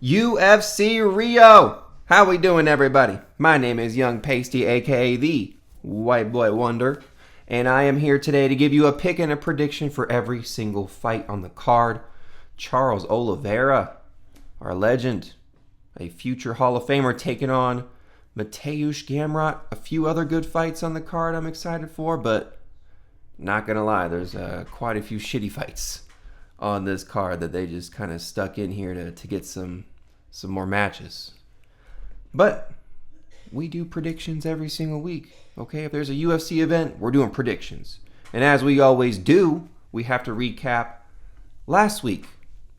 UFC Rio! How we doing, everybody? My name is Young Pasty, aka the White Boy Wonder, and I am here today to give you a pick and a prediction for every single fight on the card. Charles Oliveira, our legend, a future Hall of Famer, taking on Mateusz Gamrot. A few other good fights on the card I'm excited for, but not gonna lie, there's quite a few shitty fights on this card that they just kind of stuck in here to get some more matches. But we do predictions every single week, okay? If there's a UFC event, we're doing predictions. And as we always do, we have to recap last week.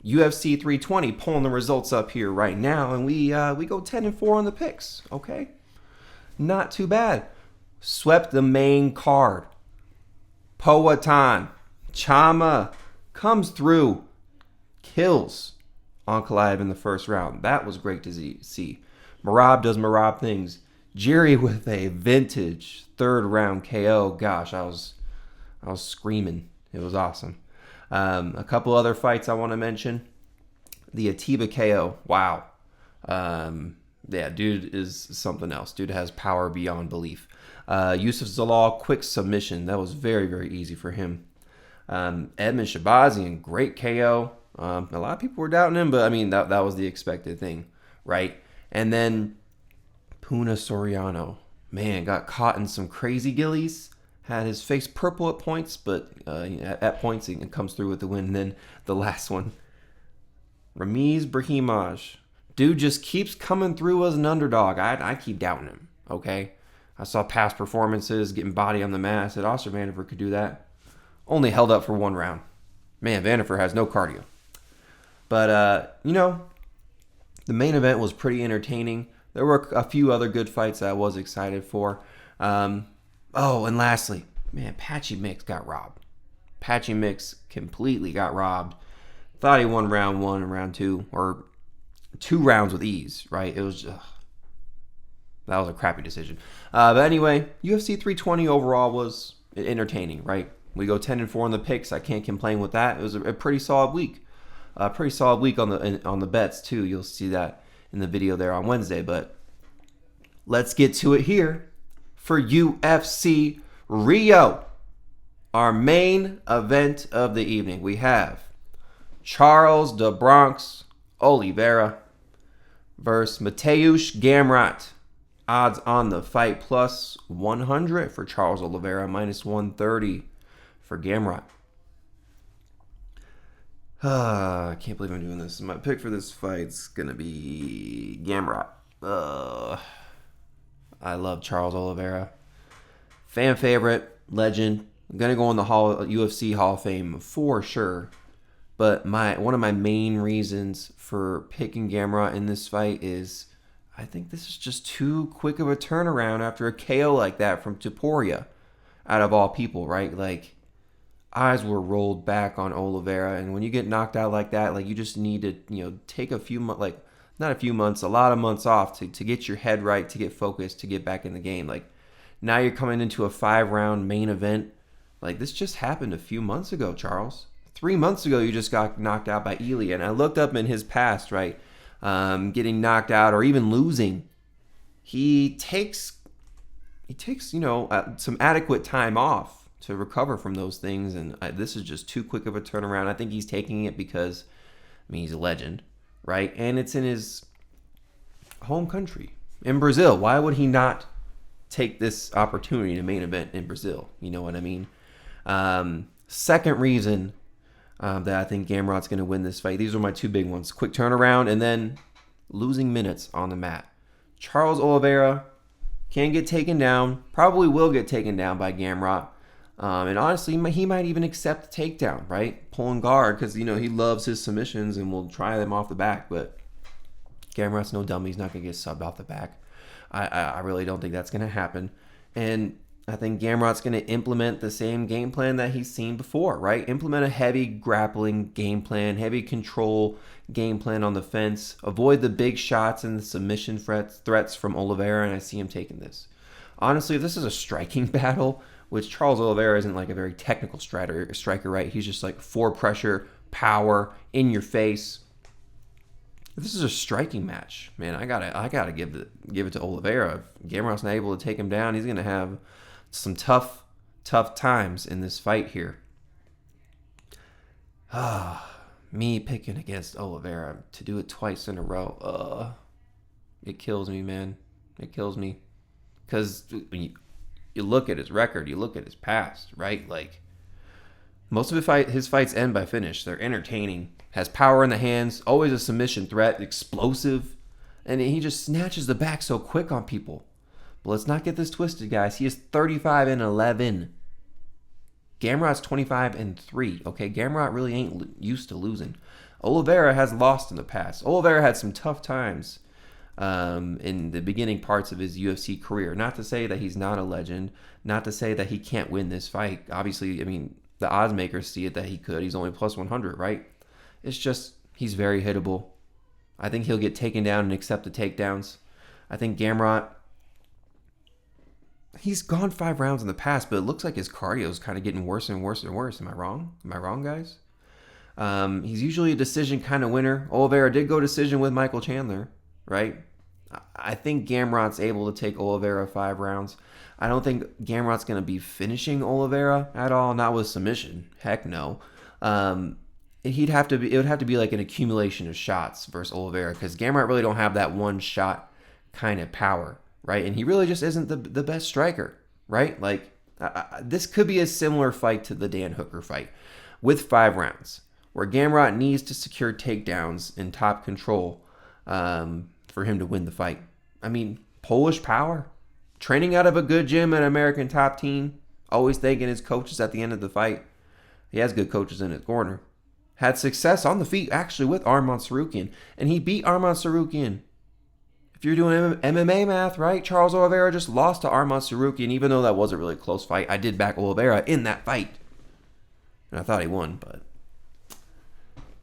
UFC 320, pulling the results up here right now, and we go 10-4 on the picks, okay? Not too bad. Swept the main card. Powhatan, Chama comes through, kills Ankalaev in the first round. That was great to see. Merab does Merab things. Jerry with a vintage third round KO. Gosh, I was screaming. It was awesome. A couple other fights I want to mention. The Atiba KO. Wow. Yeah, dude is something else. Dude has power beyond belief. Yusuf Zalal, quick submission. That was very, very easy for him. Edmund Shabazian, great KO. A lot of people were doubting him, but I mean, that was the expected thing, right? And then Puna Soriano, man, got caught in some crazy gillies. Had his face purple at points, but at points he comes through with the win. And then the last one, Ramiz Brahimaj. Dude just keeps coming through as an underdog. I keep doubting him, okay? I saw past performances, getting body on the mat. I said, Oscar Vanderford could do that. Only held up for one round. Man, Vanderford has no cardio. But, the main event was pretty entertaining. There were a few other good fights that I was excited for. And lastly, man, Patchy Mix got robbed. Patchy Mix completely got robbed. Thought he won round one and round two, or 2 rounds with ease, right? It was that was a crappy decision. But anyway, UFC 320 overall was entertaining, right? We go 10-4 on the picks. I can't complain with that. It was a pretty solid week. A pretty solid week on the bets too. You'll see that in the video there on Wednesday. But let's get to it here for UFC Rio, our main event of the evening. We have Charles the Bronx Oliveira versus Mateusz Gamrot. Odds on the fight plus 100 for Charles Oliveira, minus 130 for Gamrot. I can't believe I'm doing this. My pick for this fight's gonna be Gamrot. I love Charles Oliveira. Fan favorite, legend. I'm gonna go in the UFC Hall of Fame for sure. But one of my main reasons for picking Gamrot in this fight is I think this is just too quick of a turnaround after a KO like that from Topuria, out of all people, right? Like, eyes were rolled back on Oliveira, and when you get knocked out like that, like, you just need to, take a lot of months off to get your head right, to get focused, to get back in the game. Like, now you're coming into a 5-round main event. Like, this just happened a few months ago, Charles. 3 months ago, you just got knocked out by Ely, and I looked up in his past, right? Getting knocked out or even losing, he takes some adequate time off to recover from those things, and this is just too quick of a turnaround. I think he's taking it because, he's a legend, right? And it's in his home country, in Brazil. Why would he not take this opportunity to main event in Brazil? You know what I mean? Second reason that I think Gamrot's going to win this fight. These are my 2 big ones. Quick turnaround and then losing minutes on the mat. Charles Oliveira can get taken down. Probably will get taken down by Gamrot. And honestly, he might even accept the takedown, right? Pulling guard because, he loves his submissions and will try them off the back. But Gamrot's no dummy. He's not going to get subbed off the back. I really don't think that's going to happen. And I think Gamrot's going to implement the same game plan that he's seen before, right? Implement a heavy grappling game plan, heavy control game plan on the fence. Avoid the big shots and the submission threats from Oliveira, and I see him taking this. Honestly, if this is a striking battle, which Charles Oliveira isn't like a very technical striker, right? He's just like for pressure, power, in your face. This is a striking match, man. I gotta give it to Oliveira. If Gamrot's not able to take him down, he's gonna have some tough times in this fight here. Me picking against Oliveira to do it twice in a row. It kills me, man. It kills me. Because when you look at his record, you look at his past, right? Like, most of his fights end by finish. They're entertaining. Has power in the hands. Always a submission threat. Explosive. And he just snatches the back so quick on people. But let's not get this twisted, guys. He is 35-11. Gamrot's 25-3. Okay, Gamrot really ain't used to losing. Oliveira has lost in the past. Oliveira had some tough times in the beginning parts of his UFC career. Not to say that he's not a legend. Not to say that he can't win this fight. Obviously, I mean, the odds makers see it that he could. He's only plus 100, right? It's just, he's very hittable. I think he'll get taken down and accept the takedowns. I think Gamrot, he's gone 5 rounds in the past, but it looks like his cardio is kind of getting worse and worse and worse. Am I wrong? Am I wrong, guys? He's usually a decision kind of winner. Oliveira did go decision with Michael Chandler, right? I think Gamrot's able to take Oliveira 5 rounds. I don't think Gamrot's going to be finishing Oliveira at all, not with submission. Heck no. It would have to be like an accumulation of shots versus Oliveira, because Gamrot really don't have that one shot kind of power, right? And he really just isn't the best striker, right? Like, this could be a similar fight to the Dan Hooker fight with 5 rounds, where Gamrot needs to secure takedowns in top control for him to win the fight. I mean, Polish power, training out of a good gym at American Top Team, always thanking his coaches at the end of the fight. He has good coaches in his corner. Had success on the feet, actually, with Arman Tsarukyan. And he beat Arman Tsarukyan. If you're doing MMA math, right? Charles Oliveira just lost to Arman Tsarukyan, even though that wasn't really a close fight. I did back Oliveira in that fight. And I thought he won, but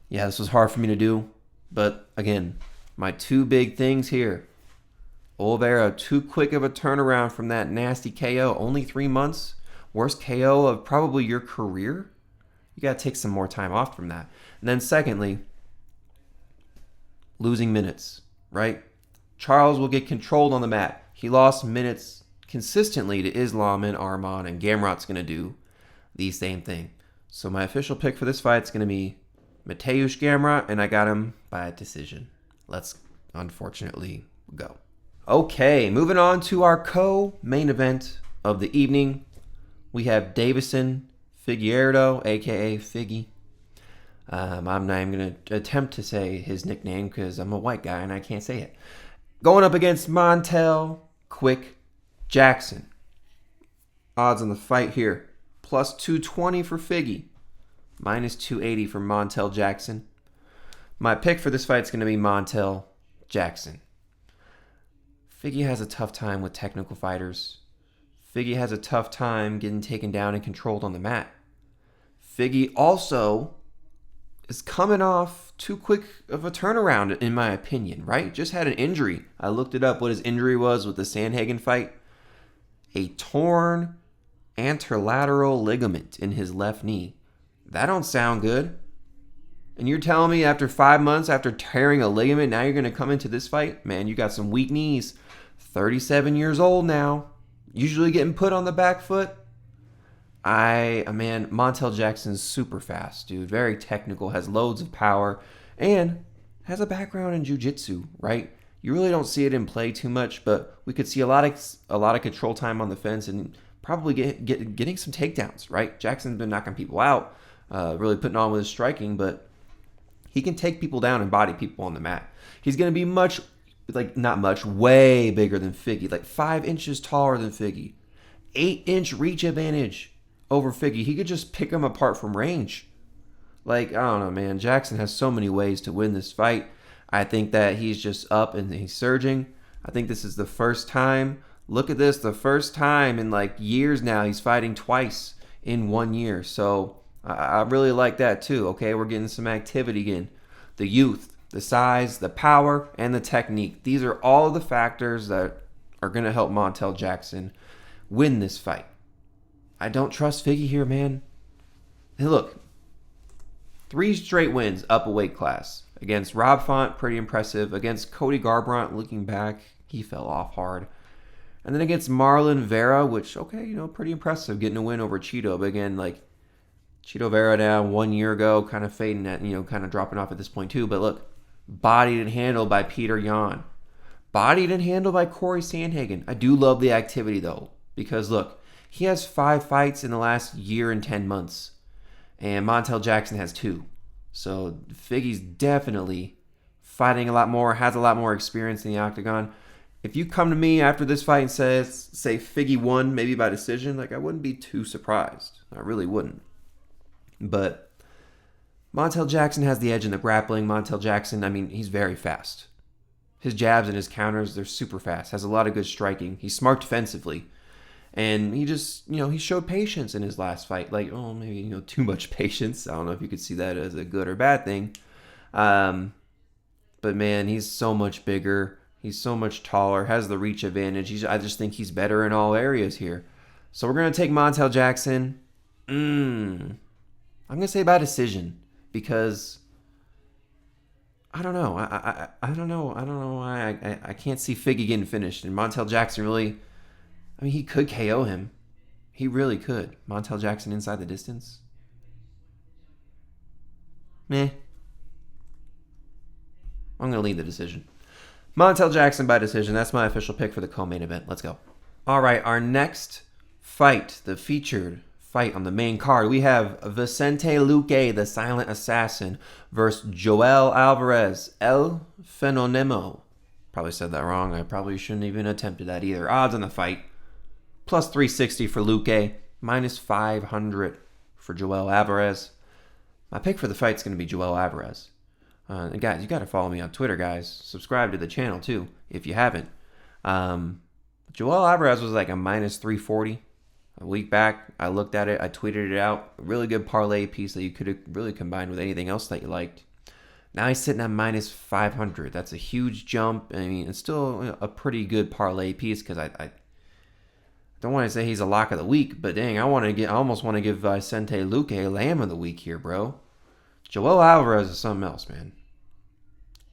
yeah, this was hard for me to do. But again, my 2 big things here. Oliveira, too quick of a turnaround from that nasty KO. Only 3 months. Worst KO of probably your career. You got to take some more time off from that. And then secondly, losing minutes, right? Charles will get controlled on the mat. He lost minutes consistently to Islam and Arman, and Gamrot's going to do the same thing. So my official pick for this fight is going to be Mateusz Gamrot, and I got him by a decision. Let's unfortunately go. Okay, moving on to our co-main event of the evening. We have Deiveson Figueiredo, a.k.a. Figgy. I'm not even going to attempt to say his nickname because I'm a white guy and I can't say it. Going up against Montel Quick Jackson. Odds on the fight here. Plus 220 for Figgy. Minus 280 for Montel Jackson. My pick for this fight is going to be Montel Jackson. Figgy has a tough time with technical fighters. Figgy has a tough time getting taken down and controlled on the mat. Figgy also is coming off too quick of a turnaround, in my opinion, right? Just had an injury. I looked it up, what his injury was with the Sandhagen fight. A torn anterolateral ligament in his left knee. That don't sound good. And you're telling me after 5 months, after tearing a ligament, now you're going to come into this fight? Man, you got some weak knees. 37 years old now. Usually getting put on the back foot. Montel Jackson's super fast, dude. Very technical, has loads of power, and has a background in jiu-jitsu, right? You really don't see it in play too much, but we could see a lot of control time on the fence and probably getting some takedowns, right? Jackson's been knocking people out, really putting on with his striking, but he can take people down and body people on the mat. He's going to be way bigger than Figgy, like 5 inches taller than Figgy. 8-inch reach advantage over Figgy. He could just pick him apart from range. Like, I don't know, man. Jackson has so many ways to win this fight. I think that he's just up and he's surging. I think this is the first time. Look at this. The first time in like years now he's fighting twice in 1 year. So I really like that too. Okay, we're getting some activity again. The youth, the size, the power, and the technique. These are all the factors that are going to help Montel Jackson win this fight. I don't trust Figgy here, man. Hey, look. 3 straight wins up a weight class. Against Rob Font, pretty impressive. Against Cody Garbrandt, looking back, he fell off hard. And then against Marlon Vera, which, okay, pretty impressive, getting a win over Cheeto. But again, like, Cheeto Vera now 1 year ago, kind of fading at, kind of dropping off at this point too. But look, bodied and handled by Peter Yan. Bodied and handled by Corey Sandhagen. I do love the activity, though, because, look, he has 5 fights in the last year and 10 months. And Montel Jackson has 2. So Figgy's definitely fighting a lot more, has a lot more experience in the octagon. If you come to me after this fight and say Figgy won, maybe by decision, like, I wouldn't be too surprised. I really wouldn't. But Montel Jackson has the edge in the grappling. Montel Jackson, I mean, he's very fast. His jabs and his counters, they're super fast. Has a lot of good striking. He's smart defensively. And he just, he showed patience in his last fight. Like, maybe, too much patience. I don't know if you could see that as a good or bad thing. But, man, he's so much bigger. He's so much taller. Has the reach advantage. I just think he's better in all areas here. So we're going to take Montel Jackson. I'm going to say by decision. Because I don't know. I don't know. I don't know why I can't see Figgy getting finished. And Montel Jackson really... I mean, he could KO him. He really could. Montel Jackson inside the distance. Meh. I'm going to lead the decision. Montel Jackson by decision. That's my official pick for the co-main event. Let's go. All right, our next fight, the featured fight on the main card, we have Vicente Luque, the Silent Assassin, versus Joel Álvarez, El Fenómeno. Probably said that wrong. I probably shouldn't even attempted that either. Odds on the fight. Plus 360 for Luque, minus 500 for Joel Álvarez. My pick for the fight is going to be Joel Álvarez. And guys, you got to follow me on Twitter, guys. Subscribe to the channel, too, if you haven't. Joel Álvarez was like a minus 340 a week back. I looked at it. I tweeted it out. A really good parlay piece that you could have really combined with anything else that you liked. Now he's sitting at minus 500. That's a huge jump. I mean, it's still a pretty good parlay piece because I don't want to say he's a lock of the week, but dang, I almost want to give Vicente Luque a lamb of the week here, bro. Joel Álvarez is something else, man.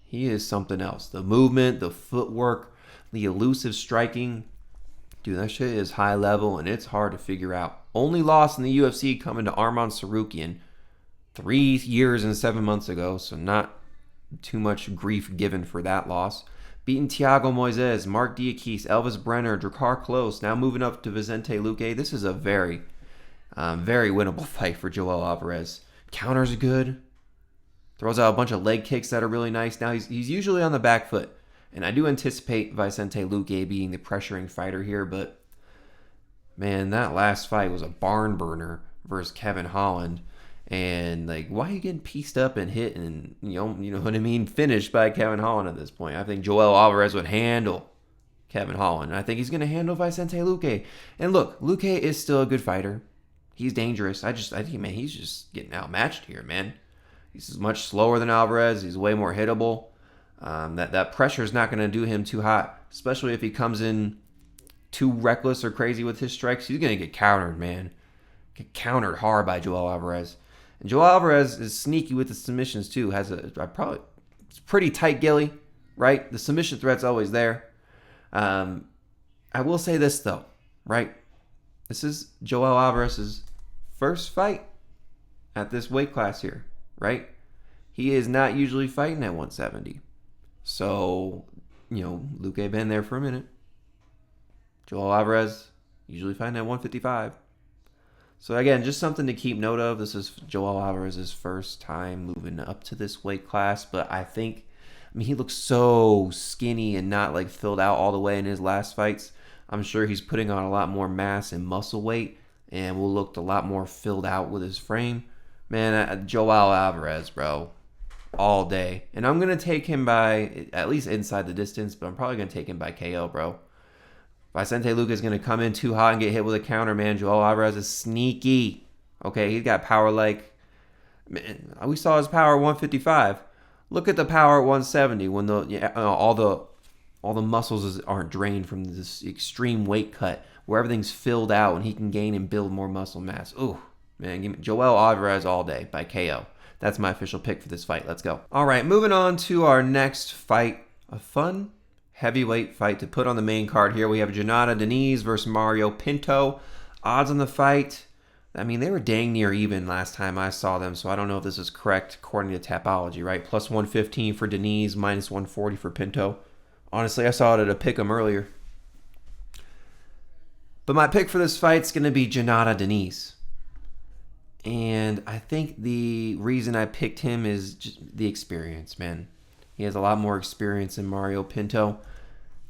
He is something else. The movement, the footwork, the elusive striking. Dude, that shit is high level, and it's hard to figure out. Only loss in the UFC coming to Arman Tsarukyan 3 years and 7 months ago, so not too much grief given for that loss. Beating Thiago Moises, Mark Diakise, Elvis Brenner, Drakkar Klose, now moving up to Vicente Luque. This is a very, very winnable fight for Joel Álvarez. Counters good. Throws out a bunch of leg kicks that are really nice. Now he's usually on the back foot. And I do anticipate Vicente Luque being the pressuring fighter here, but man, that last fight was a barn burner versus Kevin Holland. And like, why are you getting pieced up and hit and you know what I mean, finished by Kevin Holland at this point? I think Joel Álvarez would handle Kevin Holland. And I think he's going to handle Vicente Luque. And look, Luque is still a good fighter. He's dangerous. I think, man, he's just getting outmatched here, man. He's much slower than Álvarez. He's way more hittable. That pressure is not going to do him too hot, especially if he comes in too reckless or crazy with his strikes. He's going to get countered, man. Get countered hard by Joel Álvarez. And Joel Álvarez is sneaky with the submissions too. It's pretty tight gilly, right? The submission threat's always there. I will say this though, right? This is Joel Álvarez's first fight at this weight class here, right? He is not usually fighting at 170. So, Luque been there for a minute. Joel Álvarez usually fighting at 155. So again, just something to keep note of. This is Joel Álvarez's first time moving up to this weight class, but I mean, he looks so skinny and not like filled out all the way in his last fights. I'm sure he's putting on a lot more mass and muscle weight and will look a lot more filled out with his frame. Man, Joel Álvarez, bro, all day. And I'm going to take him by at least inside the distance, but I'm probably going to take him by KO, bro. Vicente Luque is going to come in too hot and get hit with a counter, man. Joel Álvarez is sneaky. Okay, he's got power like... Man, we saw his power at 155. Look at the power at 170 when all the muscles aren't drained from this extreme weight cut where everything's filled out and he can gain and build more muscle mass. Ooh, man, give me Joel Álvarez all day by KO. that's my official pick for this fight. Let's go. All right, moving on to our next fight. A fun heavyweight fight to put on the main card here. We have Jhonata Diniz versus Mario Pinto. Odds on the fight, I mean, they were dang near even last time I saw them, so I don't know if this is correct according to Tapology, right? Plus 115 for Diniz, minus 140 for Pinto. Honestly, I saw it at a pick'em earlier. But my pick for this fight is going to be Jhonata Diniz. And I think the reason I picked him is just the experience, man. He has a lot more experience than Mario Pinto.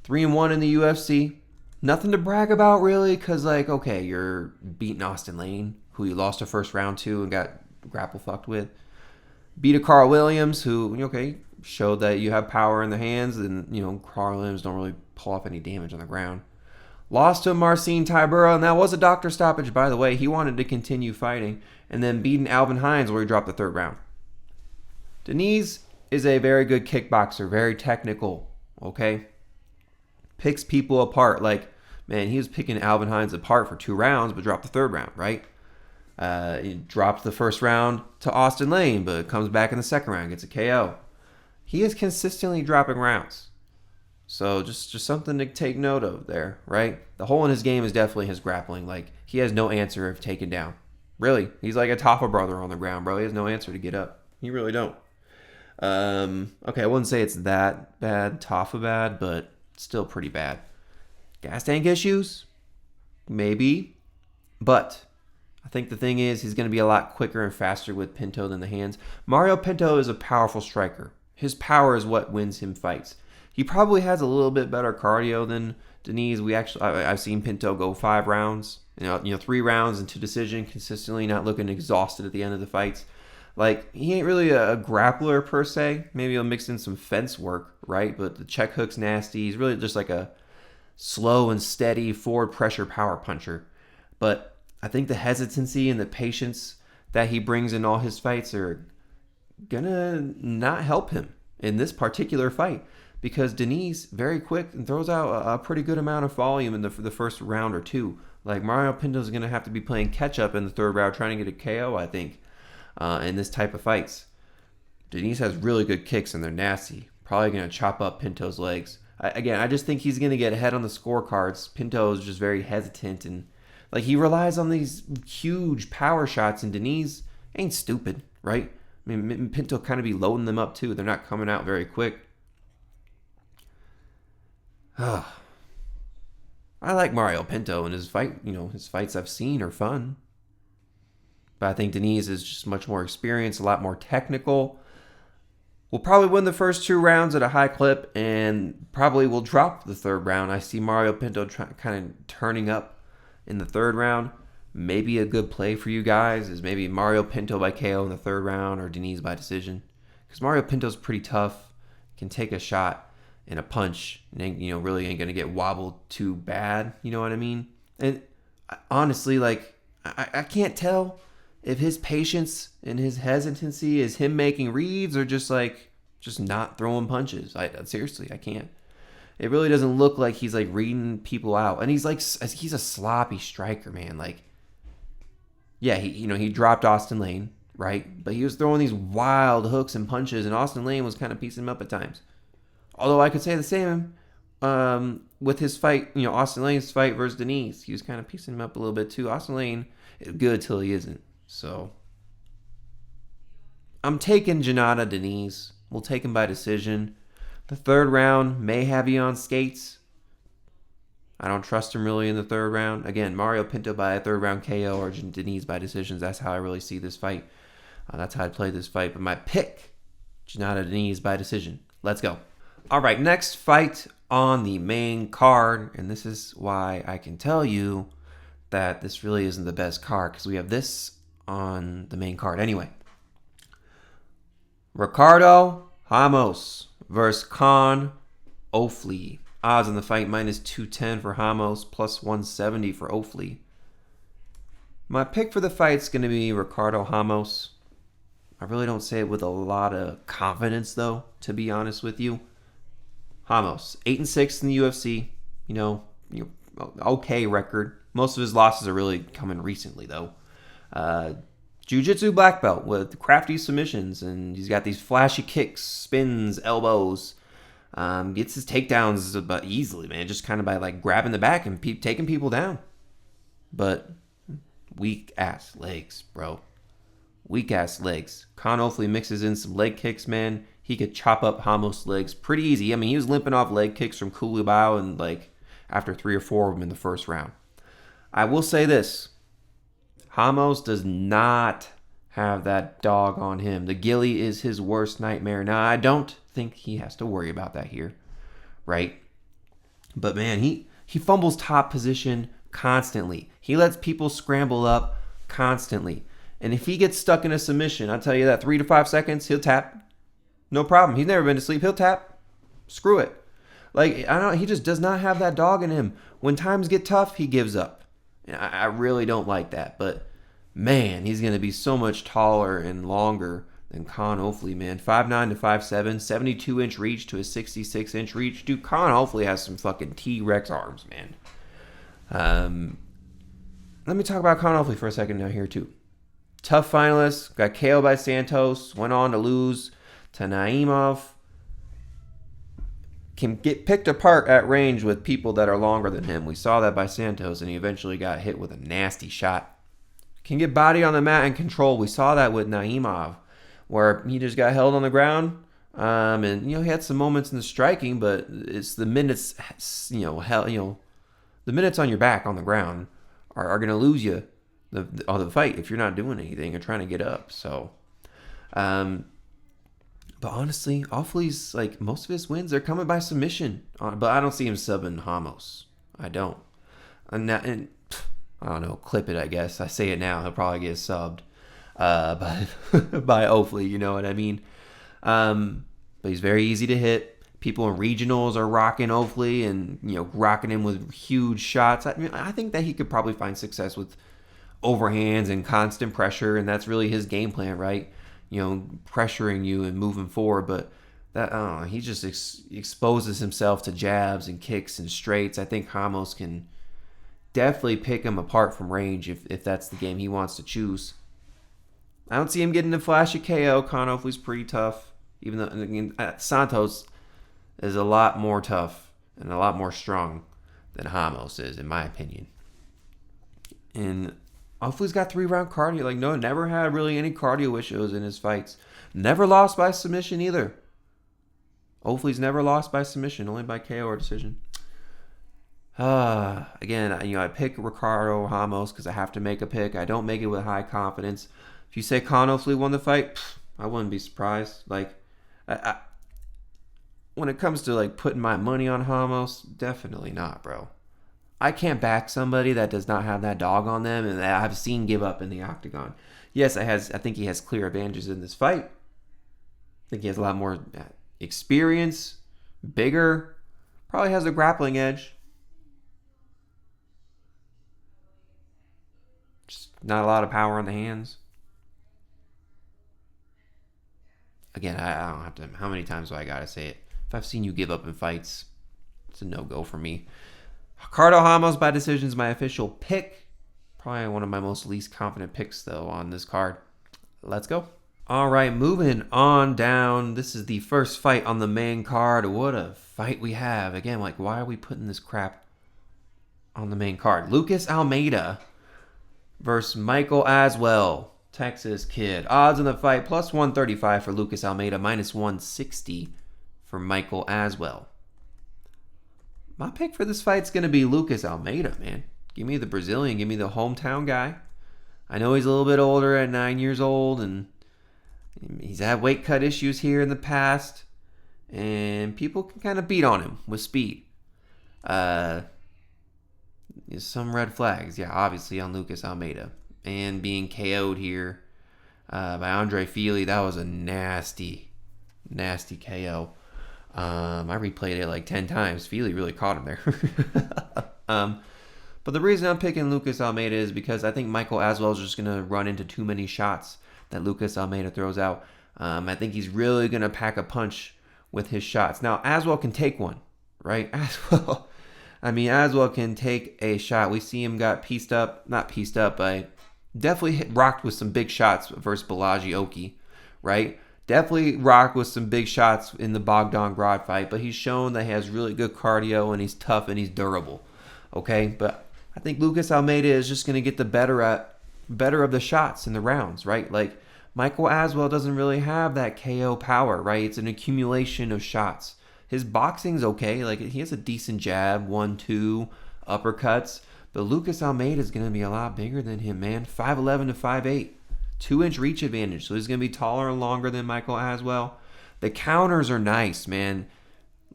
3-1 in the UFC. Nothing to brag about, really, because, like, okay, you're beating Austin Lane, who you lost the first round to and got grapple fucked with. Beat a Carl Williams, who, okay, showed that you have power in the hands, and, Carl Williams don't really pull off any damage on the ground. Lost to Marcin Tybura, and that was a doctor stoppage, by the way. He wanted to continue fighting. And then beating Alvin Hines, where he dropped the third round. Diniz is a very good kickboxer, very technical, okay? Picks people apart. Like, man, he was picking Alvin Hines apart for 2 rounds, but dropped the third round, right? He dropped the first round to Austin Lane, but comes back in the second round, gets a KO. He is consistently dropping rounds. So just something to take note of there, right? The hole in his game is definitely his grappling. Like, he has no answer if taken down. Really, he's like a Tafa brother on the ground, bro. He has no answer to get up. You really don't. Okay, I wouldn't say it's that bad, Tafa bad, but still pretty bad. Gas tank issues? Maybe. But I think the thing is, he's going to be a lot quicker and faster with Pinto than the hands. Mario Pinto is a powerful striker. His power is what wins him fights. He probably has a little bit better cardio than Diniz. I've seen Pinto go 5 rounds. 3 rounds into decision, consistently not looking exhausted at the end of the fights. Like, he ain't really a grappler per se. Maybe he'll mix in some fence work, right? But the check hook's nasty. He's really just like a slow and steady forward pressure power puncher. But I think the hesitancy and the patience that he brings in all his fights are gonna not help him in this particular fight. Because Diniz, very quick, and throws out a pretty good amount of volume in the first round or 2. Like, Mario Pinto's going to have to be playing catch-up in the third round, trying to get a KO, I think, in this type of fights. Diniz has really good kicks, and they're nasty. Probably going to chop up Pinto's legs. I just think he's going to get ahead on the scorecards. Pinto is just very hesitant, and like, he relies on these huge power shots, and Diniz ain't stupid, right? I mean, Pinto kind of be loading them up, too. They're not coming out very quick. I like Mario Pinto, and his fights I've seen are fun. But I think Diniz is just much more experienced, a lot more technical. Will probably win the first 2 rounds at a high clip, and probably will drop the third round. I see Mario Pinto kind of turning up in the third round. Maybe a good play for you guys is maybe Mario Pinto by KO in the third round, or Diniz by decision. Because Mario Pinto's pretty tough, can take a shot and a punch, and really ain't gonna get wobbled too bad. You know what I mean? And honestly, like, I can't tell if his patience and his hesitancy is him making reads or just not throwing punches. Seriously, I can't. It really doesn't look like he's like reading people out, and he's a sloppy striker, man. Like, yeah, he dropped Austin Lane, right? But he was throwing these wild hooks and punches, and Austin Lane was kind of piecing him up at times. Although I could say the same with his fight, Austin Lane's fight versus Diniz. He was kind of piecing him up a little bit too. Austin Lane is good till he isn't. So I'm taking Jhonata Diniz. We'll take him by decision. The third round may have you on skates. I don't trust him really in the third round. Again, Mario Pinto by a third round KO or Diniz by decisions. That's how I really see this fight. That's how I'd play this fight. But my pick, Jhonata Diniz by decision. Let's go. All right, next fight on the main card, and this is why I can tell you that this really isn't the best card, because we have this on the main card anyway. Ricardo Ramos versus Kaan Ofli. Odds on the fight minus 210 for Ramos, plus 170 for Ofli. My pick for the fight is going to be Ricardo Ramos. I really don't say it with a lot of confidence, though, to be honest with you. Ramos, 8-6 in the UFC. Okay record. Most of his losses are really coming recently, though. Jiu-Jitsu black belt with crafty submissions, and he's got these flashy kicks, spins, elbows. Gets his takedowns easily, man, just kind of by like grabbing the back and taking people down. But weak ass legs, bro. Weak ass legs. Kaan Ofli mixes in some leg kicks, man. He could chop up Ramos' legs pretty easy. I mean, he was limping off leg kicks from Culibao and like after 3 or 4 of them in the first round. I will say this. Ramos does not have that dog on him. The ghillie is his worst nightmare. Now, I don't think he has to worry about that here, right? But man, he fumbles top position constantly. He lets people scramble up constantly. And if he gets stuck in a submission, I'll tell you that 3 to 5 seconds, he'll tap. No problem. He's never been to sleep. He'll tap. Screw it. Like, I don't. He just does not have that dog in him. When times get tough, he gives up. I really don't like that. But man, he's going to be so much taller and longer than Kaan Ofli, man. 5'9" to 5'7", 72-inch reach to a 66-inch reach. Dude, Kaan Ofli has some fucking T-Rex arms, man. Let me talk about Kaan Ofli for a second now here, too. Tough finalist. Got KO'd by Santos. Went on to lose to Naimov. Can get picked apart at range with people that are longer than him. We saw that by Santos, and he eventually got hit with a nasty shot. Can get body on the mat and control. We saw that with Naimov, where he just got held on the ground. And he had some moments in the striking, but it's the minutes, the minutes on your back on the ground are going to lose you the fight if you're not doing anything or trying to get up. So, but honestly, Ofli's like most of his wins are coming by submission. But I don't see him subbing Ramos. I don't. And I don't know. Clip it, I guess. I say it now. He'll probably get subbed by Ofli. You know what I mean? But he's very easy to hit. People in regionals are rocking Ofli and rocking him with huge shots. I think that he could probably find success with overhands and constant pressure, and that's really his game plan, right? Pressuring you and moving forward. But that he just exposes himself to jabs and kicks and straights. I think Ramos can definitely pick him apart from range if that's the game he wants to choose. I don't see him getting a flashy KO. Kaan Ofli's pretty tough, even though Santos is a lot more tough and a lot more strong than Ramos is, in my opinion. And Ofli's got 3-round cardio. Never had really any cardio issues in his fights. Never lost by submission either. Ofli's never lost by submission, only by KO or decision. Again, I pick Ricardo Ramos because I have to make a pick. I don't make it with high confidence. If you say Kaan Ofli won the fight, I wouldn't be surprised. When it comes to putting my money on Ramos, definitely not, bro. I can't back somebody that does not have that dog on them and that I've seen give up in the octagon. Yes, I think he has clear advantages in this fight. I think he has a lot more experience, bigger, probably has a grappling edge. Just not a lot of power on the hands. Again, I don't have to. How many times do I gotta say it? If I've seen you give up in fights, it's a no-go for me. Ricardo Ramos by decision is my official pick. Probably one of my most least confident picks, though, on this card. Let's go. All right, moving on down. This is the first fight on the main card. What a fight we have. Again, why are we putting this crap on the main card? Lucas Almeida versus Michael Aswell, Texas kid. Odds in the fight, plus 135 for Lucas Almeida, minus 160 for Michael Aswell. My pick for this fight is going to be Lucas Almeida, man. Give me the Brazilian. Give me the hometown guy. I know he's a little bit older at 9 years old, and he's had weight cut issues here in the past, and people can kind of beat on him with speed. There's some red flags, obviously on Lucas Almeida. And being KO'd here by Andre Filho, that was a nasty, nasty KO. I replayed it 10 times. Filho really caught him there. But the reason I'm picking Lucas Almeida is because I think Michael Aswell is just going to run into too many shots that Lucas Almeida throws out. I think he's really going to pack a punch with his shots. Now, Aswell can take one, right? Aswell can take a shot. We see him got not pieced up by definitely rocked with some big shots versus Balaji Oki, right? Definitely rocked with some big shots in the Bogdan Grad fight, but he's shown that he has really good cardio and he's tough and he's durable. Okay, but I think Lucas Almeida is just going to get the better of the shots in the rounds, right? Like Michael Aswell doesn't really have that KO power, right? It's an accumulation of shots. His boxing's okay, like he has a decent jab, 1-2 uppercuts, but Lucas Almeida is going to be a lot bigger than him, man. 5'11 to 5'8, 2-inch reach advantage, so he's going to be taller and longer than Michael Aswell. The counters are nice, man.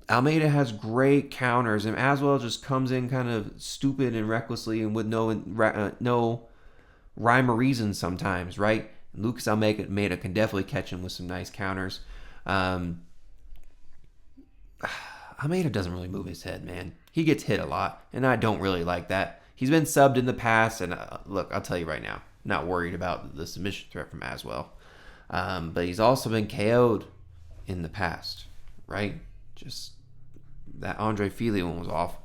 Almeida has great counters, and Aswell just comes in kind of stupid and recklessly and with no rhyme or reason sometimes, right? Lucas Almeida can definitely catch him with some nice counters. Almeida doesn't really move his head, man. He gets hit a lot, and I don't really like that. He's been subbed in the past, and look, I'll tell you right now, not worried about the submission threat from Aswell. But he's also been KO'd in the past, right? Just that Andre Filho one was off.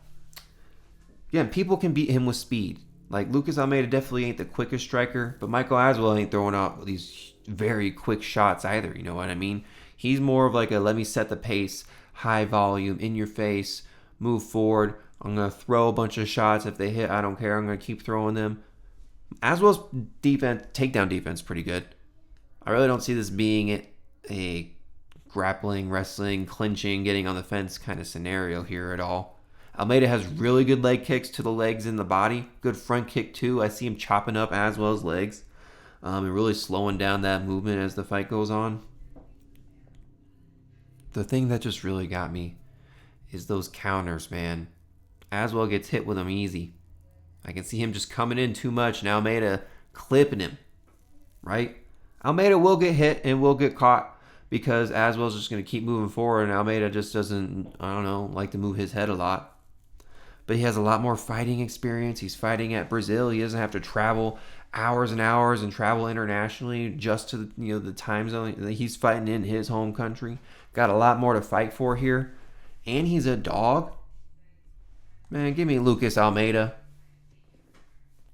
Again, people can beat him with speed. Like, Lucas Almeida definitely ain't the quickest striker, but Michael Aswell ain't throwing out these very quick shots either, you know what I mean? He's more of like a let me set the pace, high volume, in your face, move forward. I'm going to throw a bunch of shots. If they hit, I don't care. I'm going to keep throwing them. Aswell's takedown defense, pretty good. I really don't see this being a grappling, wrestling, clinching, getting on the fence kind of scenario here at all. Almeida has really good leg kicks to the legs and the body. Good front kick too. I see him chopping up Aswell's legs and really slowing down that movement as the fight goes on. The thing that just really got me is those counters, man. Aswell gets hit with them easy. I can see him just coming in too much and Almeida clipping him, right? Almeida will get hit and will get caught because Aswell's just going to keep moving forward and Almeida just doesn't, I don't know, like to move his head a lot. But he has a lot more fighting experience. He's fighting at Brazil. He doesn't have to travel hours and hours and travel internationally just to the time zone. He's fighting in his home country. Got a lot more to fight for here. And he's a dog. Man, give me Lucas Almeida.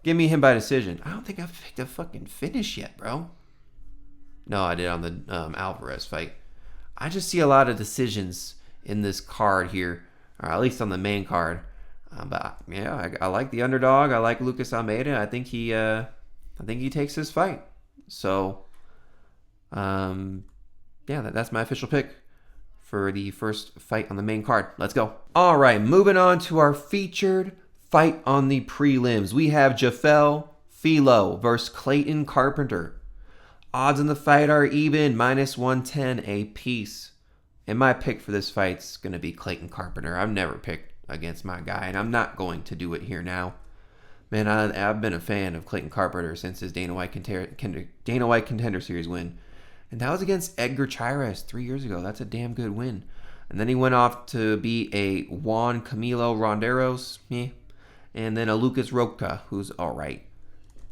Give me him by decision. I don't think I've picked a fucking finish yet, bro. No, I did on the Álvarez fight. I just see a lot of decisions in this card here, or at least on the main card. But yeah, I like the underdog. I like Lucas Almeida. I think he takes this fight. So, yeah, that's my official pick for the first fight on the main card. Let's go. All right, moving on to our featured fight on the prelims. We have Jafel Filho versus Clayton Carpenter. Odds in the fight are even, -110 a piece. And my pick for this fight's going to be Clayton Carpenter. I've never picked against my guy, and I'm not going to do it here now. Man, I've been a fan of Clayton Carpenter since his Dana White Contender Series win. And that was against Edgar Chairez 3 years ago. That's a damn good win. And then he went off to be a Juan Camilo Ronderos, and then a Lucas Rocha, who's all right.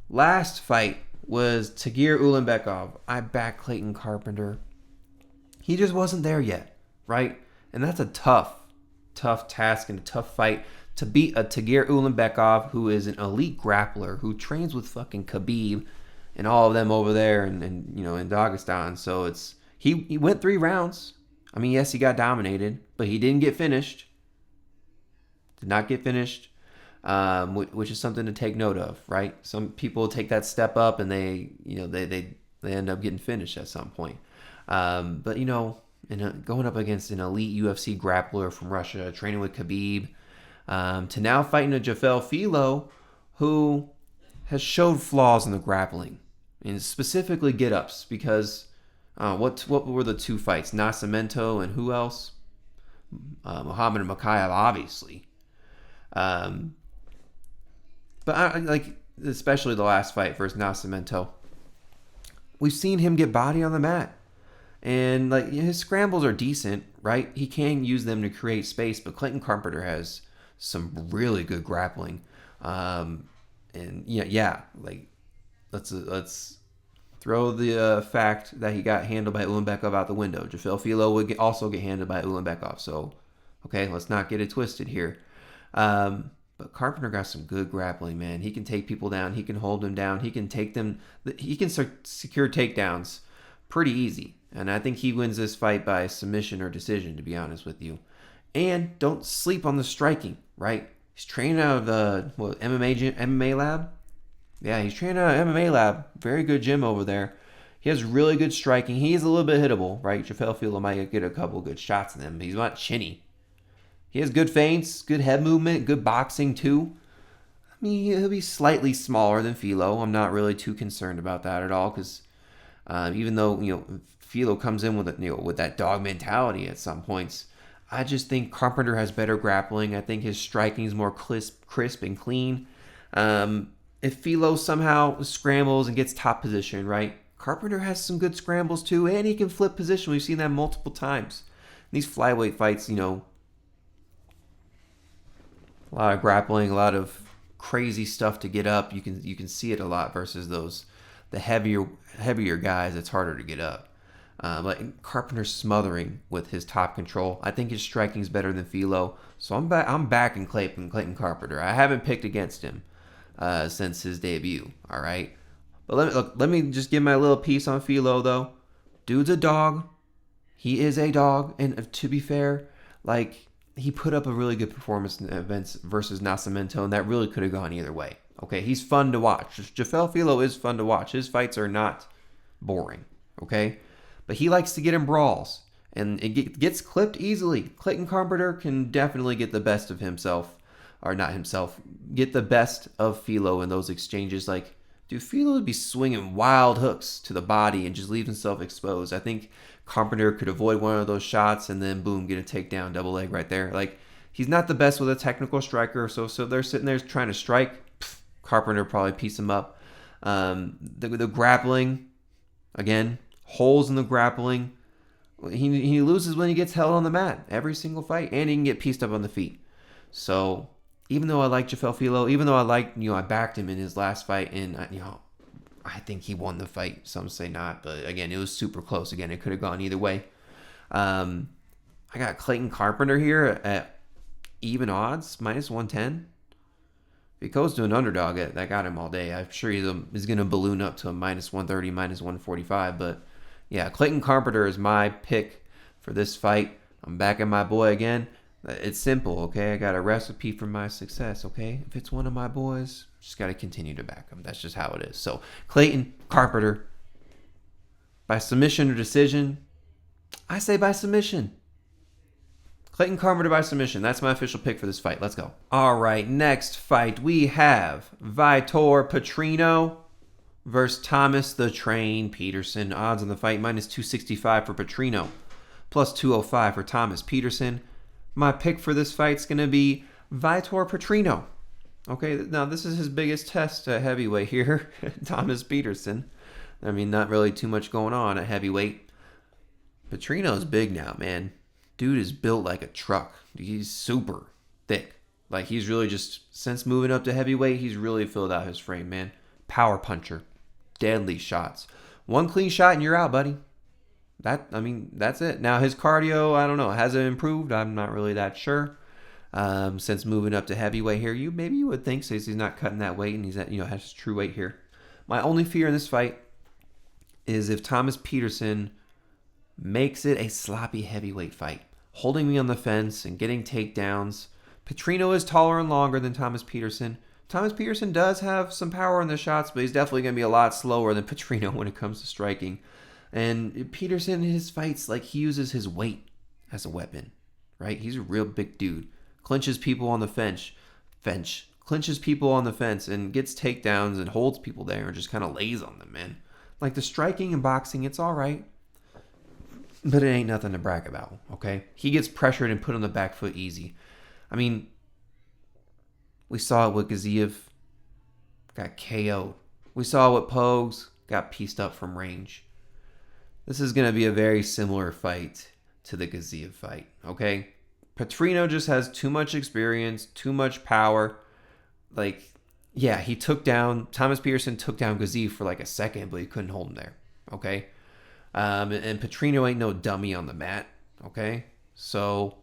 Last fight was Tagir Ulanbekov. I back Clayton Carpenter. He just wasn't there yet, right? And that's a tough task and a tough fight to beat a Tagir Ulanbekov, who is an elite grappler, who trains with fucking Khabib and all of them over there and in Dagestan. So he went 3 rounds. I mean, yes, he got dominated, but he didn't get finished. Did not get finished, which is something to take note of, right? Some people take that step up and they end up getting finished at some point. But going up against an elite UFC grappler from Russia, training with Khabib, to now fighting a Jafel Filho, who has showed flaws in the grappling, and specifically get-ups, because what were the 2 fights? Nascimento and who else? Muhammad Mokaev, obviously. But I like, especially the last fight versus Nascimento. We've seen him get body on the mat. And his scrambles are decent, right? He can use them to create space, but Clayton Carpenter has some really good grappling. Let's throw the fact that he got handled by Ulanbekov out the window. Jafel Filho would also get handled by Ulanbekov. So, okay, let's not get it twisted here. But But Carpenter got some good grappling, man. He can take people down. He can hold them down. He can take them. He can secure takedowns pretty easy. And I think he wins this fight by submission or decision, to be honest with you. And don't sleep on the striking, right? He's training out of the MMA lab. Yeah, he's training out of MMA lab. Very good gym over there. He has really good striking. He is a little bit hittable, right? Jafel might get a couple good shots in him, but he's not chinny. He has good feints, good head movement, good boxing too. I mean, he'll be slightly smaller than Filho. I'm not really too concerned about that at all, because even though Filho comes in with that dog mentality at some points, I just think Carpenter has better grappling. I think his striking is more crisp and clean. If Filho somehow scrambles and gets top position, right? Carpenter has some good scrambles too, and he can flip position. We've seen that multiple times. In these flyweight fights, a lot of grappling, a lot of crazy stuff to get up. You can see it a lot versus the heavier guys. It's harder to get up. Like Carpenter's smothering with his top control. I think his striking is better than Filho, so I'm backing Clayton Carpenter. I haven't picked against him since his debut. All right. But let me just give my little piece on Filho, though. Dude's a dog. He is a dog. And to be fair, he put up a really good performance in events versus Nascimento, and that really could have gone either way. Okay, he's fun to watch. Jafel Filho is fun to watch. His fights are not boring, okay? But he likes to get in brawls, and it gets clipped easily. Clayton Carpenter can definitely get the best of himself, or not himself, get the best of Filho in those exchanges. Dude, Filho would be swinging wild hooks to the body and just leave himself exposed. I think Carpenter could avoid one of those shots and then, boom, get a takedown, double leg right there. He's not the best with a technical striker, so they're sitting there trying to strike. Carpenter probably piece him up. The grappling, again, holes in the grappling. He loses when he gets held on the mat every single fight, and he can get pieced up on the feet. So even though I like Jafel Filho, even though I backed him in his last fight, and I think he won the fight. Some say not, but again, it was super close. Again, it could have gone either way. I got Clayton Carpenter here at even odds, -110. If he goes to an underdog, that got him all day. I'm sure he's going to balloon up to a -130, -145. But yeah, Clayton Carpenter is my pick for this fight. I'm backing my boy again. It's simple, okay? I got a recipe for my success, okay? If it's one of my boys, just got to continue to back him. That's just how it is. So, Clayton Carpenter, by submission or decision, I say by submission. Clayton Carpenter by submission. That's my official pick for this fight. Let's go. All right, next fight we have Vitor Petrino versus Thomas the Train Petersen. Odds on the fight, -265 for Petrino, +205 for Thomas Petersen. My pick for this fight's going to be Vitor Petrino. Okay, now this is his biggest test at heavyweight here, Thomas Petersen. I mean, not really too much going on at heavyweight. Petrino's big now, man. Dude is built like a truck. He's super thick. He's really just, since moving up to heavyweight, he's really filled out his frame, man. Power puncher. Deadly shots. One clean shot and you're out, buddy. That's it. Now, his cardio, I don't know. Has it improved? I'm not really that sure. Since moving up to heavyweight here, maybe you would think, since he's not cutting that weight and he's at, has his true weight here. My only fear in this fight is if Thomas Petersen makes it a sloppy heavyweight fight, holding me on the fence and getting takedowns. Petrino is taller and longer than Thomas Petersen. Thomas Petersen does have some power in the shots, but he's definitely going to be a lot slower than Petrino when it comes to striking. And Petersen, in his fights, he uses his weight as a weapon, right? He's a real big dude. Clinches people on the fence. Clinches people on the fence and gets takedowns and holds people there and just kind of lays on them, man. The striking and boxing, it's all right, but it ain't nothing to brag about, okay? He gets pressured and put on the back foot easy. I mean, we saw it with Gaziev, got KO'd. We saw it with Pogues, got pieced up from range. This is going to be a very similar fight to the Gaziev fight, okay? Petrino just has too much experience, too much power. He took down, Thomas Petersen took down Gaziev for a second, but he couldn't hold him there, okay? And Petrino ain't no dummy on the mat, okay? So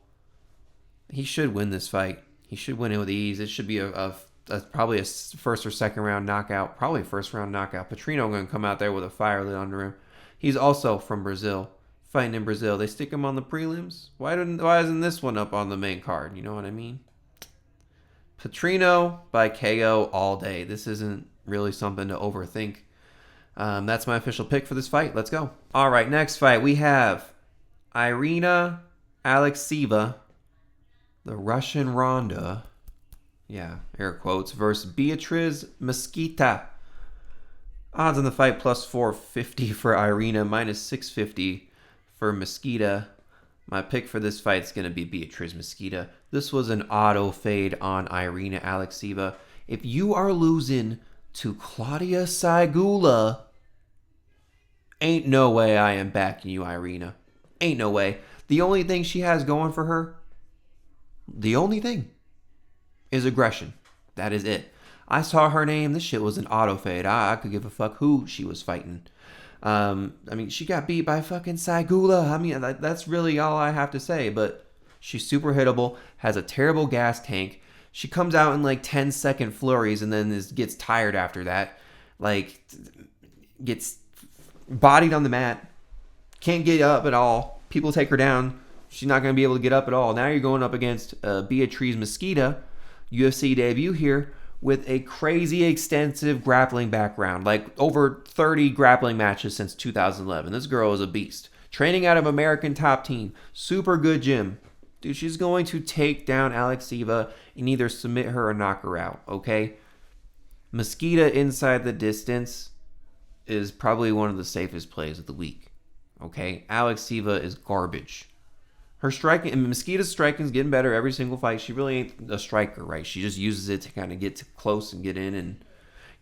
he should win this fight. He should win it with ease. It should be probably a first or second round knockout. Probably first round knockout. Petrino going to come out there with a fire lit under him. He's also from Brazil. Fighting in Brazil. They stick him on the prelims. Why isn't this one up on the main card? You know what I mean? Petrino by KO all day. This isn't really something to overthink. That's my official pick for this fight. Let's go. All right, next fight. We have Irina Alekseeva, the Russian Ronda. Yeah, air quotes. Versus Beatriz Mesquita. Odds on the fight plus 450 for Irina, minus 650 for Mesquita. My pick for this fight is going to be Beatriz Mesquita. This was an auto fade on Irina Alekseeva. If you are losing to Claudia Saigula, ain't no way I am backing you, Irina. Ain't no way. The only thing she has going for her, the only thing, is aggression. That is it. I saw her name. This shit was an auto fade. I could give a fuck who she was fighting. She got beat by fucking Saigula. That's really all I have to say. But she's super hittable, has a terrible gas tank. She comes out in like 10-second flurries and then gets tired after that. Like, gets bodied on the mat. Can't get up at all. People take her down. She's not going to be able to get up at all. Now you're going up against Beatriz Mesquita, UFC debut here, with a crazy extensive grappling background. Like over 30 grappling matches since 2011. This girl is a beast. Training out of American Top Team. Super good gym. Dude, she's going to take down Alekseeva and either submit her or knock her out, okay? Mesquita inside the distance is probably one of the safest plays of the week, okay? Alekseeva is garbage. Her striking, and Mesquita's striking is getting better every single fight. She really ain't a striker, right? She just uses it to kind of get close and get in and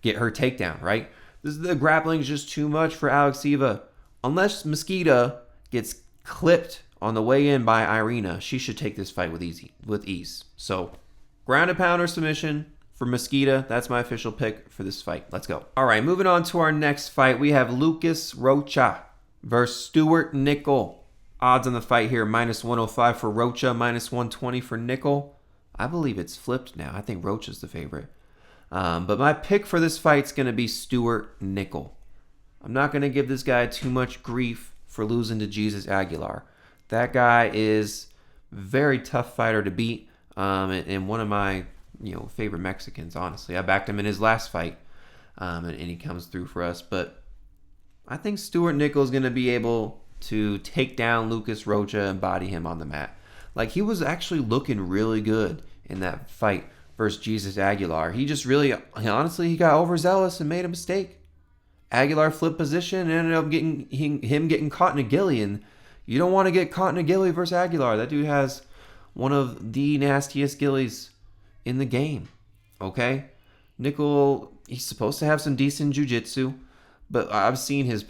get her takedown, right? The grappling is just too much for Alekseeva. Unless Mesquita gets clipped on the way in by Irina, she should take this fight with ease. So, ground and pounder submission for Mesquita. That's my official pick for this fight. Let's go. All right, moving on to our next fight. We have Lucas Rocha versus Stewart Nickel. Odds on the fight here, minus 105 for Rocha, minus 120 for Nickel. I believe it's flipped now. I think Rocha's the favorite. But my pick for this fight is going to be Stewart Nickel. I'm not going to give this guy too much grief for losing to Jesus Aguilar. That guy is a very tough fighter to beat, and one of my favorite Mexicans, honestly. I backed him in his last fight, and he comes through for us. But I think Stewart Nickel is going to be able to take down Lucas Rocha and body him on the mat. Like, he was actually looking really good in that fight versus Jesus Aguilar. He just really, honestly, he got overzealous and made a mistake. Aguilar flipped position and ended up getting caught in a gilly, and you don't want to get caught in a gilly versus Aguilar. That dude has one of the nastiest gillies in the game, okay? Nickel, he's supposed to have some decent jiu-jitsu, but I've seen his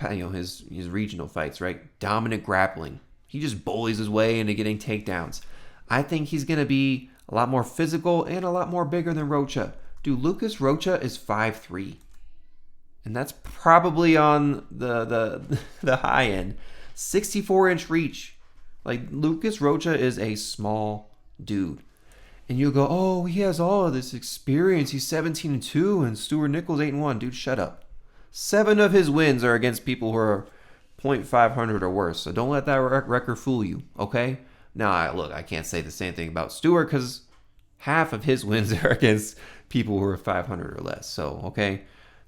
regional fights, right? Dominant grappling. He just bullies his way into getting takedowns. I think he's going to be a lot more physical and a lot more bigger than Rocha. Dude, Lucas Rocha is 5'3". And that's probably on the high end. 64-inch reach. Like, Lucas Rocha is a small dude. And you'll go, oh, he has all of this experience. He's 17-2 and Stewart Nickel's 8-1. Dude, shut up. 7 of his wins are against people who are .500 or worse. So don't let that record fool you, okay? Now, look, I can't say the same thing about Stewart because half of his wins are against people who are 500 or less. So, okay,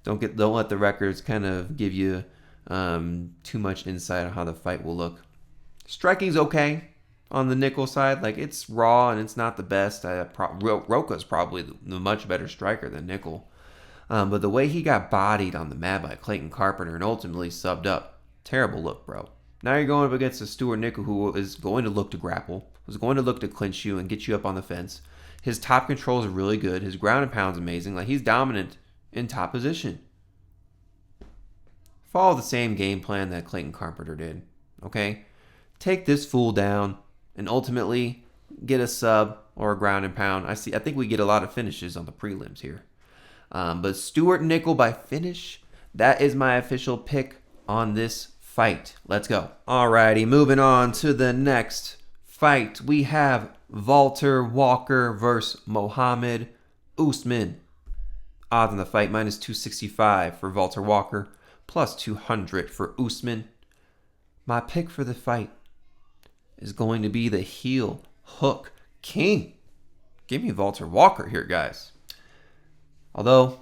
don't let the records kind of give you too much insight on how the fight will look. Striking's okay on the Nickel side. Like, it's raw and it's not the best. Rocha's probably the much better striker than Nickel. But the way he got bodied on the mat by Clayton Carpenter and ultimately subbed up, terrible look, bro. Now you're going up against a Stewart Nickel who is going to look to grapple, who's going to look to clinch you and get you up on the fence. His top controls are really good. His ground and pound's amazing. Like, he's dominant in top position. Follow the same game plan that Clayton Carpenter did, okay? Take this fool down and ultimately get a sub or a ground and pound. I think we get a lot of finishes on the prelims here. But Stewart Nickel by finish, that is my official pick on this fight. Let's go. Alrighty, moving on to the next fight, we have Walter Walker versus Mohammed Usman. Odds on the fight, minus 265 for Walter Walker, plus 200 for Usman. My pick for the fight is going to be the heel hook king. Give me Walter Walker here, guys. Although,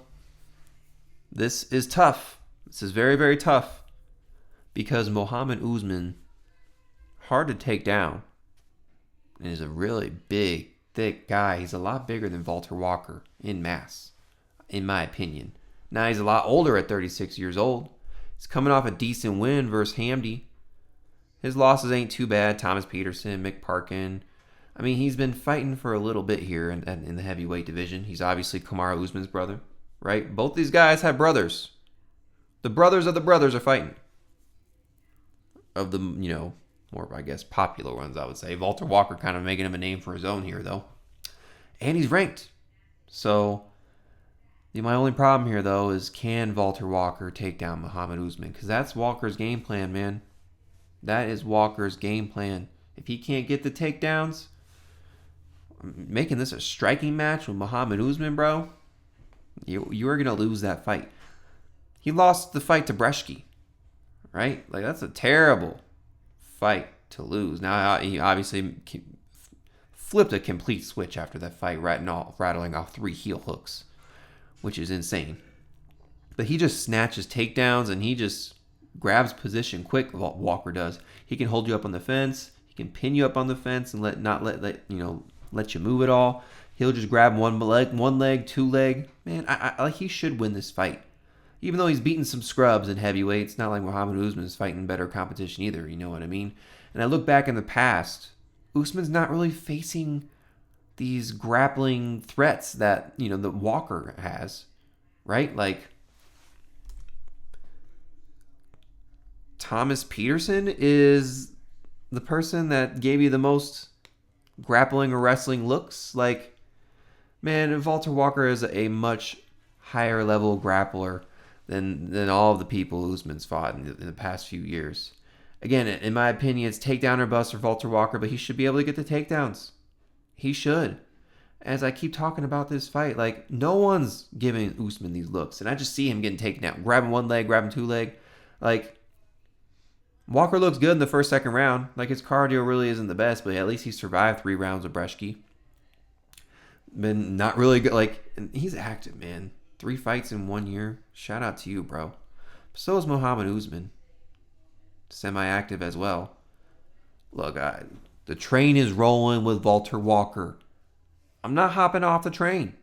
this is tough. This is very, very tough. Because Mohammed Usman, hard to take down. And is a really big, thick guy. He's a lot bigger than Walter Walker in mass, in my opinion. Now he's a lot older at 36 years old. He's coming off a decent win versus Hamdy. His losses ain't too bad. Thomas Petersen, Mick Parkin. I mean, he's been fighting for a little bit here in the heavyweight division. He's obviously Kamaru Usman's brother, right? Both these guys have brothers. The brothers of the brothers are fighting. Of the, more, I guess, popular ones, I would say. Walter Walker kind of making him a name for his own here, though. And he's ranked. So, my only problem here, though, is can Walter Walker take down Mohammed Usman? Because that's Walker's game plan, man. That is Walker's game plan. If he can't get the takedowns, making this a striking match with Mohammed Usman, bro, you are going to lose that fight. He lost the fight to Breshki, right? Like, that's a terrible fight to lose. Now, he obviously flipped a complete switch after that fight, rattling off 3 heel hooks, which is insane. But he just snatches takedowns, and he just grabs position quick. Walker does. He can hold you up on the fence. He can pin you up on the fence and let you move at all. He'll just grab one leg, 2 leg. Man, he should win this fight. Even though he's beaten some scrubs in heavyweight, it's not like Mohammed Usman is fighting better competition either. You know what I mean? And I look back in the past, Usman's not really facing these grappling threats that, that Walker has, right? Like, Thomas Petersen is the person that gave you the most grappling or wrestling looks. Like, man, Walter Walker is a much higher level grappler than all of the people Usman's fought in the past few years. Again, in my opinion, it's takedown or bust for Walter Walker, but he should be able to get the takedowns. He should. As I keep talking about this fight, like, no one's giving Usman these looks, and I just see him getting taken down, grabbing 1 leg, grabbing 2 leg. Like, Walker looks good in the first, second round. Like, his cardio really isn't the best, but at least he survived 3 rounds of Breshki. Been not really good. Like, he's active, man. 3 fights in 1 year. Shout out to you, bro. So is Mohammed Usman. Semi-active as well. Look, the train is rolling with Walter Walker. I'm not hopping off the train.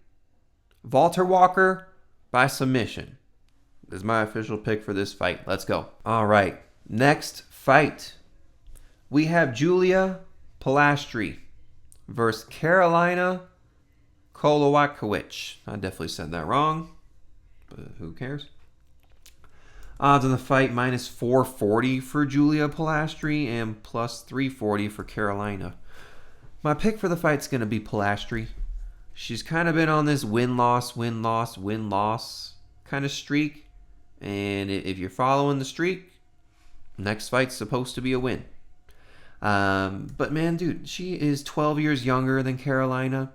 Walter Walker by submission is my official pick for this fight. Let's go. All right. Next fight. We have Julia Pilastri versus Carolina Kowalkiewicz. I definitely said that wrong, but who cares? Odds on the fight, minus 440 for Julia Pilastri and plus 340 for Carolina. My pick for the fight is going to be Pilastri. She's kind of been on this win-loss kind of streak. And if you're following the streak, next fight's supposed to be a win. But man, dude, she is 12 years younger than Carolina.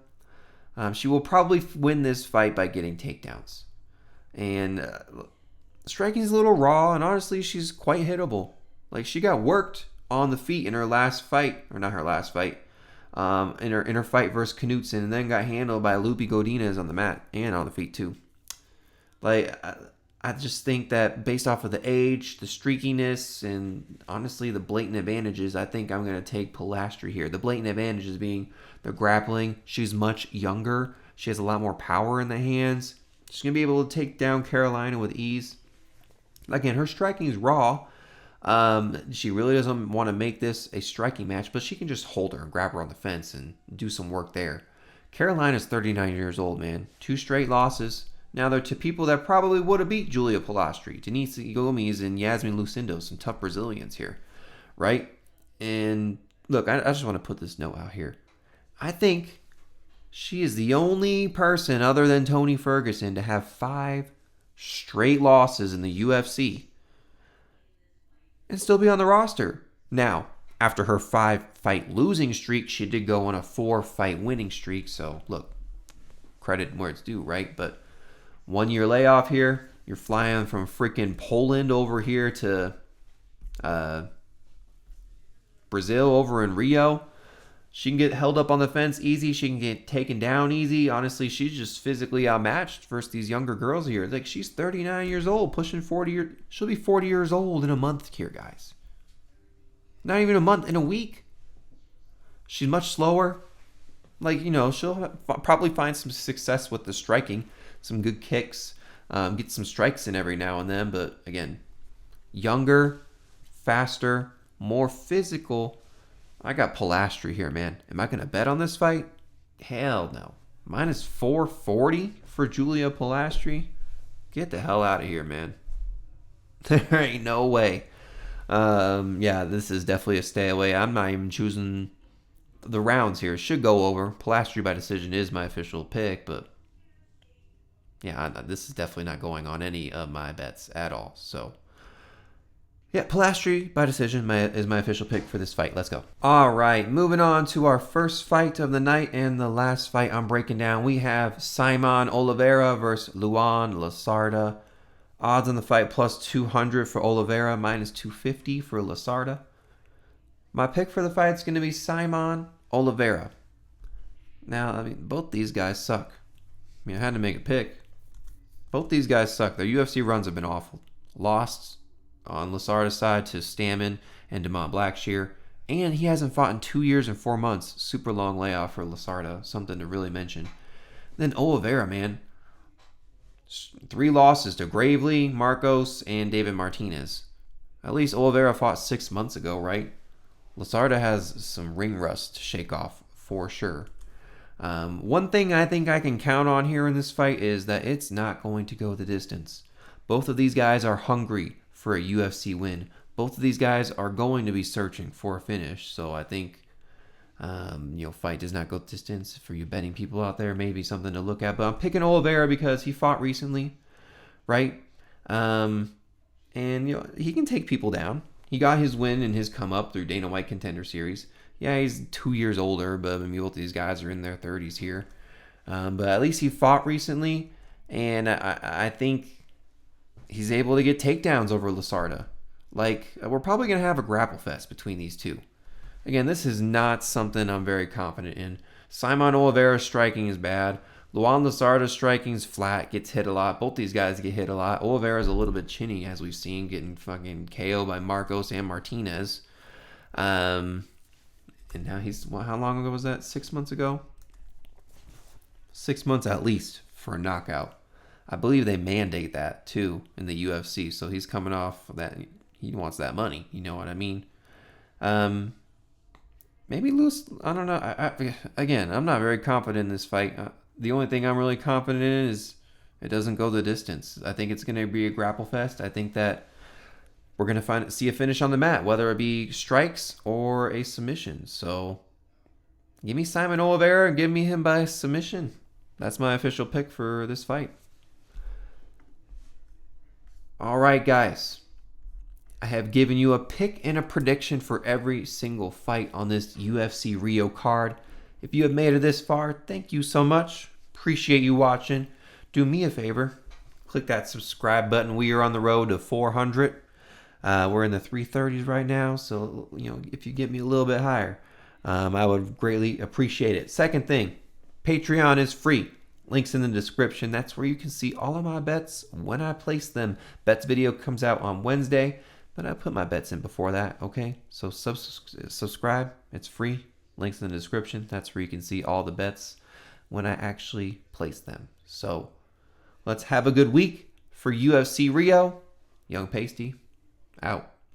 She will probably win this fight by getting takedowns. And striking's a little raw, and honestly, she's quite hittable. Like, she got worked on the feet in her last fight, or not her last fight, in her fight versus Knudsen, and then got handled by Lupe Godinez on the mat and on the feet too. Like, I just think that based off of the age, the streakiness, and honestly the blatant advantages, I think I'm going to take Pilastri here. The blatant advantages being the grappling. She's much younger. She has a lot more power in the hands. She's going to be able to take down Carolina with ease. Again, her striking is raw. She really doesn't want to make this a striking match, but she can just hold her and grab her on the fence and do some work there. Carolina's 39 years old, man. 2 straight losses. Now they're to people that probably would have beat Julia Pilastri. Diniz Gomes and Yasmin Lucindo, some tough Brazilians here, right? And look, I just want to put this note out here. I think she is the only person other than Tony Ferguson to have 5 straight losses in the UFC and still be on the roster. Now, After her 5-fight losing streak, she did go on a 4-fight winning streak. So, look, credit where it's due, right? But 1 year layoff here. You're flying from freaking Poland over here to Brazil over in Rio. She can get held up on the fence easy. She can get taken down easy. Honestly, she's just physically outmatched versus these younger girls here. Like, she's 39 years old, pushing 40 years. She'll be 40 years old in a month here, guys. Not even a month, in a week. She's much slower. Like, she'll probably find some success with the striking. Some good kicks. Get some strikes in every now and then. But, again, younger, faster, more physical. I got Polastri here, man. Am I going to bet on this fight? Hell no. Minus 440 for Julia Polastri? Get the hell out of here, man. There ain't no way. Yeah, this is definitely a stay away. I'm not even choosing the rounds here. Should go over. Polastri by decision is my official pick, but yeah, this is definitely not going on any of my bets at all. So yeah, Polastri by decision is my official pick for this fight. Let's go. All right, moving on to our first fight of the night and the last fight I'm breaking down. We have Simon Oliveira versus Luan Lasarda. Odds on the fight plus 200 for Oliveira, minus 250 for Lasarda. My pick for the fight is going to be Simon Oliveira. Now, I mean, both these guys suck. I had to make a pick. Both these guys suck. Their UFC runs have been awful. Lost on Lasarda's side to Stammen and Demont Blackshear. And he hasn't fought in 2 years and 4 months. Super long layoff for Lasarda. Something to really mention. Then Oliveira, man. 3 losses to Gravely, Marcos, and David Martinez. At least Oliveira fought 6 months ago, right? Lasarda has some ring rust to shake off for sure. One thing I think I can count on here in this fight is that it's not going to go the distance. Both of these guys are hungry for a UFC win. Both of these guys are going to be searching for a finish. So I think, fight does not go distance. For you betting people out there, maybe something to look at. But I'm picking Oliveira because he fought recently, right? And he can take people down. He got his win and his come up through Dana White Contender Series. Yeah, he's 2 years older, but I mean, both of these guys are in their 30s here. But at least he fought recently, and I think he's able to get takedowns over Lasarda. Like, we're probably going to have a grapple fest between these two. Again, this is not something I'm very confident in. Simon Oliveira's striking is bad. Luan Lasarda's striking is flat, gets hit a lot. Both these guys get hit a lot. Oliveira's a little bit chinny, as we've seen, getting fucking KO'd by Marcos and Martinez. And now how long ago was that? 6 months ago? 6 months at least for a knockout. I believe they mandate that too in the UFC. So he's coming off that. He wants that money. You know what I mean? Maybe lose. I don't know. Again, I'm not very confident in this fight. The only thing I'm really confident in is it doesn't go the distance. I think it's going to be a grapple fest. I think that we're going to see a finish on the mat, whether it be strikes or a submission. So give me Simon Oliveira and give me him by submission. That's my official pick for this fight. All right, guys. I have given you a pick and a prediction for every single fight on this UFC Rio card. If you have made it this far, thank you so much. Appreciate you watching. Do me a favor. Click that subscribe button. We are on the road to 400. We're in the 330s right now. So, if you get me a little bit higher, I would greatly appreciate it. Second thing, Patreon is free. Links in the description. That's where you can see all of my bets when I place them. Bets video comes out on Wednesday, but I put my bets in before that, okay? So subscribe. It's free. Links in the description. That's where you can see all the bets when I actually place them. So let's have a good week for UFC Rio. Young Pasty, out.